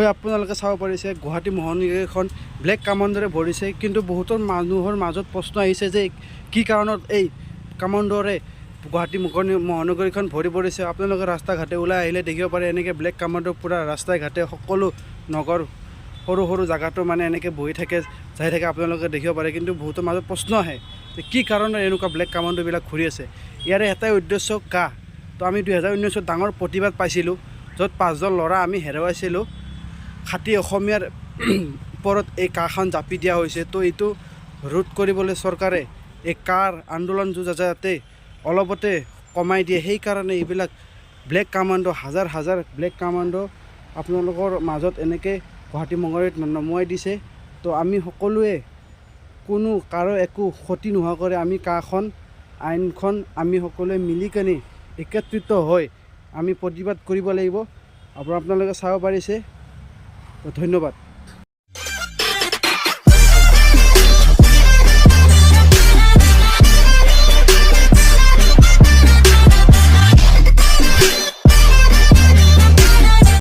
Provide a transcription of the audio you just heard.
হয় আপোনালোকে চাব পাৰিছে গুৱাহাটী মহানগৰীখন ব্লেক কামাণ্ডৰে ভৰিছে কিন্তু বহুতৰ মানুহৰ মাজত প্ৰশ্ন আহিছে যে কি কাৰণত এই কামাণ্ডৰে গুৱাহাটী মহানগৰীখন ভৰি পৰিছে আপোনালোকে ৰাস্তা ঘাটে ওলাই আহিলে দেখিব পাৰে এনেকৈ ব্লেক কামাণ্ডৰ পূৰা ৰাস্তাই ঘাটে সকলো নগৰ সৰু সৰু জায়গাটো মানে এনেকৈ বহি থাকে যাই থাকে আপোনালোকে দেখিব পাৰে কিন্তু বহুতৰ মাজত প্ৰশ্ন আহে যে কি কাৰণত এনেকুৱা ব্লেক কামাণ্ডবিলাক ঘূৰি আছে ইয়াৰে এটাই উদ্দেশ্য তো আমি 2019 ডাঙৰ প্ৰতিবাদ পাইছিলোঁ য'ত 5জন ল'ৰা আমি হেৰুৱাইছিলোঁ খাটি অসমীয়াৰ ওপৰত এই কাখন জাপি দিয়া হৈছে তো এইটো ৰোধ কৰিবলৈ চৰকাৰে এই কাৰ আন্দোলন যাতে অলপতে কমাই দিয়ে সেইকাৰণে এইবিলাক ব্লেক কামাণ্ড হাজাৰ হাজাৰ ব্লেক কামাণ্ড আপোনালোকৰ মাজত এনেকৈ গুৱাহাটী মহানগৰীত নমাই দিছে তো আমি সকলোৱে কোনো কাৰো একো ক্ষতি নোহোৱাকৈ আমি কাখন আইনখন আমি সকলোৱে মিলি কেনে একত্ৰিত হৈ আমি প্ৰতিবাদ কৰিব লাগিব আপোনালোকে চাব পাৰিছে ধন্যবাদ।